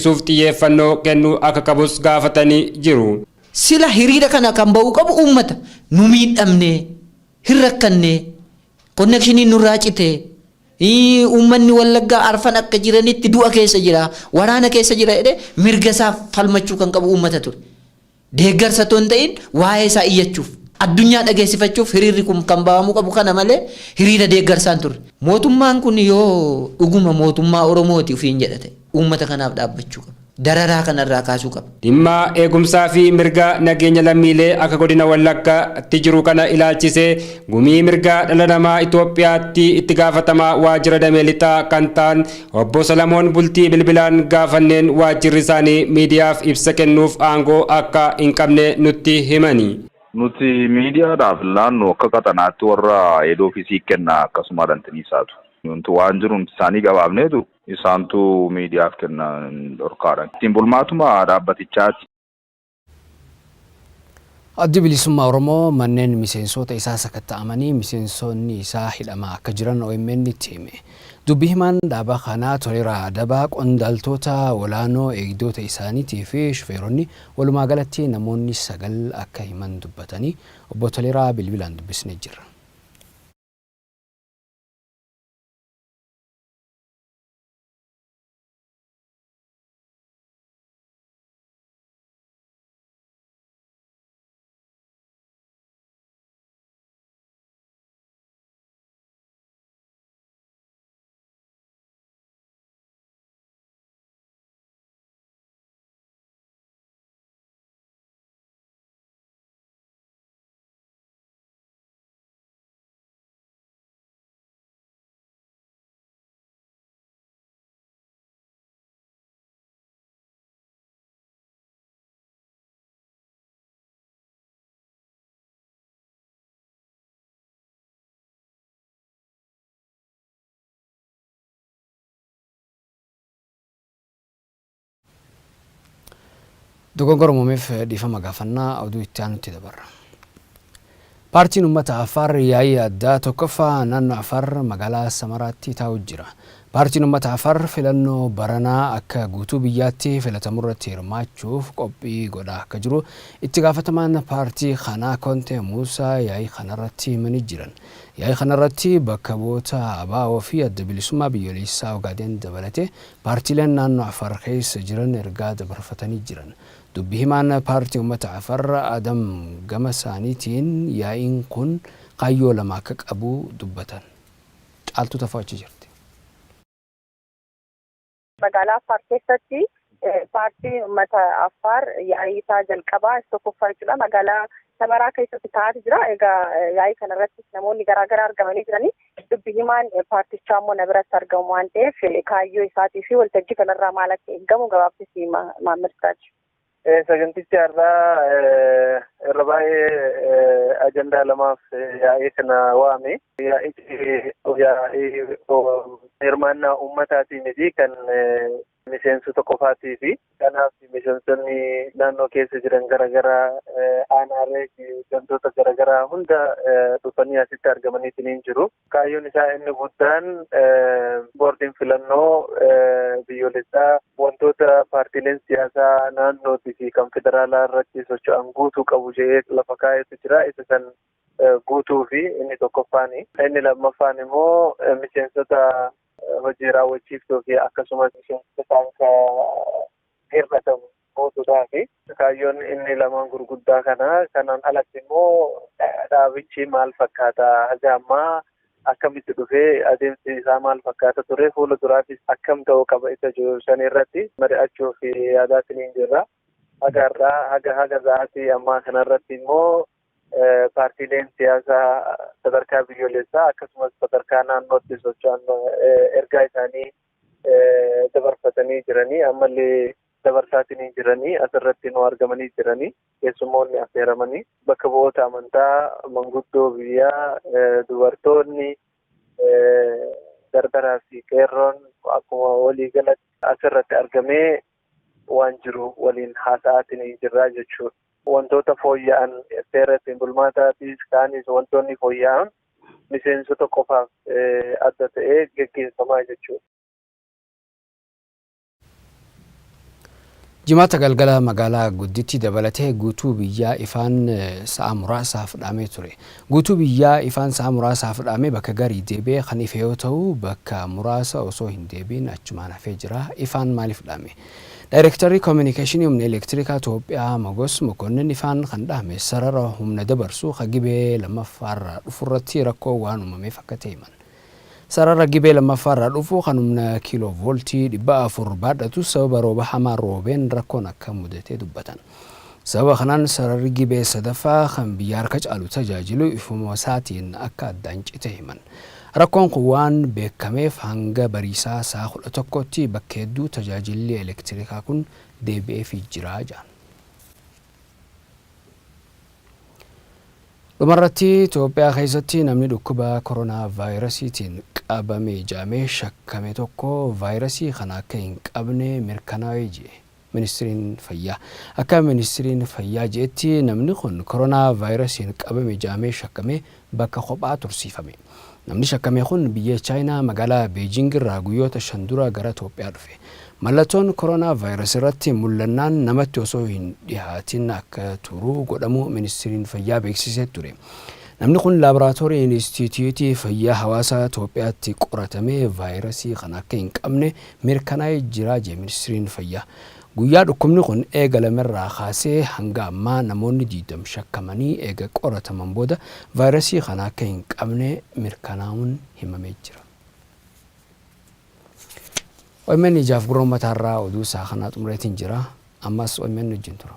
eegsisuuf xiyyeeffannoo kennuu akka qabus gaafatanii jiru. Sila hiriira kana kan ba'u qabu uummata nu miidhamne hirrakkanne konnekshinii nurraa cite uummanni Wallaggaa arfan akka jiranitti du'a keessa jira waraana keessa jira jedhee mirga isaa falmachuu kan qabu uummata ture. Deeggarsa toon ta'in waa'ee isaa iyyachuuf addunyaa dhageessifachuuf hiriirri kun kan ba'amuu qabu kana malee hiriira deeggarsaan ture. Mootummaan kun yoo dhuguma mootummaa Oromooti ufiin jedhate uummata kanaaf dhaabbachuu qaba. Dararaa kanarraa kaasuu qaba. Dhimma eegumsaa fi mirga nageenya lammiilee akka godina Wallaggaatti jiru kana ilaalchisee gumii mirga dhala namaa Itoophiyaatti itti gaafatamaa waajjira damee lixaa kan ta'an obbo Salamoon Bultii bilbilaan gaafanneen waajjirri isaanii miidiyaaf ibsa kennuuf aangoo akka hin qabne nutti himani. Nuti miidiyaadhaaf laannoo akka qaxanaatti warra eedoo ofiisii kenna akkasuma dhantiniisaatu. Nuti waan jiruun isaanii gabaabneetu isaantu miidiyaaf kennan dhorkaadhaan. Ittiin bulmaatuma dhaabbatichaati. Addi bilisummaa Oromoo manneen miseensota isaa sakatta'amanii miseensonni isaa hidhamaa akka jiran OMN itti hime. Dubbi himaan dhaaba kanaa Toleeraa Adabaa qondaaltota olaanoo eegdota isaaniitii fi shufeeronni walumaa galatti namoonni 9 akka himan dubbatanii obbo Toleeraa bilbilaan dubbisnee jirra. Dogongora muumeef dhiifama gaafannaa oduu itti aanutti dabarra. Paartiin uummata Affaar yaa'ii addaa tokkoffaa naannoo Affaar magaalaa Samaraatti taa'u jira. Paartiin uummata Affaar filannoo baranaa akka guutuu biyyaatti filatamurratti hirmaachuuf qophii godhaa akka jiru itti gaafatamaan paartii kanaa Kontee Muusaa yaa'ii kanarratti himanii jiran. Yaa'ii kanarratti bakka bu'oota ABO fi adda bilisummaa biyyoolessaa Ogaadeen dabalatee paartiileen naannoo Affaar keessa jiran ergaa dabarfatanii jiran. Dubbi himaan paartii uummata Affaar Adam gama isaaniitiin yaa'iin kun kaayyoo lama akka qabu dubbatan. Caaltuu tafaachii jirti. Magaalaa Affaar keessatti paartiin uummata Affaar yaa'ii isaa jalqabaa tokkoffaa jechuudha. Magaalaa Samaraa keessatti taa'aa jira. Egaa yaa'ii kanarratti namoonni garaagaraa argamanii jiranii. Dubbi himaan paartichaa immoo na biratti argamu waan ta'eef kaayyoo isaatii fi waltajjii kanarraa maal akka eeggamu gabaabsisii maamiltaachi. Sagantichi irraa irra baay'ee ajandaa lamaaf yaa'ii kana waame. Yaa'ii hirmaannaa uummataatii miti kan miseensota qofaatii fi kanaaf miseensonni naannoo keessa jiran garaagaraa aanaalee gantoota garaagaraa hunda dhufanii asitti argamanii jiru. Kaayyoon isaa inni guddaan boordiin filannoo biyyoolessaa wantoota paartiileen siyaasaa naannootii fi kan federaalaa irratti socho'an guutuu qabu jedhee lafa kaa'etu jira. Isa san guutuu fi inni tokkoffaani. Inni lammaffaan immoo miseensota hojii raawwachiiftuu fi akkasumas miseensota hir'atamu guutuudhaa fi kaayyoon inni lamaan gurguddaa kanaan alatti immoo dhaabichi maal fakkaata haga ammaa akkamitti dhufee adeemsi isaa maal fakkaata ture fuula duraafis akkam ta'uu qaba isa jiru san irratti mari'achuu fi yaadaatiin jirra. Haga za'aatii ammaa kanarratti immoo paartiileen siyaasaa sadarkaa biyyoolessaa akkasumas sadarkaa naannootti socho'an ergaa isaanii dabarfatanii jiranii ammallee dabarsaatii jiranii asirratti nu argamanii jiranii keessummoonni affeeramanii bakka bu'oota amantaa manguddoo biyyaa dubartoonni dardaraa fi qeerroon akkuma waliigalatti asirratti argamee waan jiru waliin haasa'aatii jirraa jechuudha. Wantoota fooyya'an seera ittiin bulmaataatis kaanis wantoonni fooyya'an miseensota qofaaf adda ta'ee geggeeffamaa jechuudha. Jimaata galgala magaalaa gudditti dabalatee guutuu biyyaa ifaan sa'a muraasaaf dhaamee ture. Guutuu biyyaa ifaan sa'a muraasaaf dhaamee bakka garii deebi'ee kan ife yoo ta'u bakka muraasa osoo hin deebiin achumaan hafee jira. Ifaan maaliif dhaame? Daayirektarri Koominikeeshinii Humna Elektirikaa Itoophiyaa Mogos Mokonnin ifaan kan dhaame sarara humna dabarsuu gibee lammaffaarraa dhufurratti rakkoo waan uumameef akka ta'e himan. Sarara gibee lammaffaarraa dhufu kan humna kiiloo vooltii 400 baadhatu sababa rooba hamaa roobeen rakkoon akka mudatee dubbatan. Sababa kanaan sararri gibee sadaffaa kan biyya harka caalu tajaajilu ifuma isaatiin akka addaan cite himan. Rakkoon kun waan beekameef hanga bariisaa sa'a 11tti bakka hedduu tajaajilli elektirikaa kun deebi'eefii jira jedhan. Dhumarratti Itoophiyaa keessatti namni dhukkuba koronaa vaayirasiitiin qabame jaamee shakkame tokko vaayirasii kana akka hin qabne mirkanaa'ee jire. Ministiriin Fayyaa akka Ministiriin Fayyaa jeetti namni kun koronaa vaayirasiin qabame jaamee shakkame bakka kophaa tursiifame. Namni shakkame kun biyya Chaayinaa magaalaa Beijing irraa guyyoota 5 dura gara Itoophiyaa dhufe. Mallattoon koronaa vaayirasii irratti mul'annaan namatti osoo hin dhihaatin akka turu godhamu Ministiriin Fayyaa beeksisee ture. Namni kun laaboraatoorii Inistituutii Fayyaa Hawaasaa Itoophiyaatti qoratamee vaayirasii kan akka hin qabne mirkanaa'ee jira jedhe Ministiriin Fayyaa. Guyyaa dhukkubni kun eegalamerraa kaasee hanga ammaa namoonni 20 shakkamanii eega qorataman booda vaayirasii kan akka hin qabne mirkanaa'uun himamee jira. OMN ijaaf gurra uummataarraa oduu isaa kanaa xumureetiin jira. Ammas OMN wajjin tura.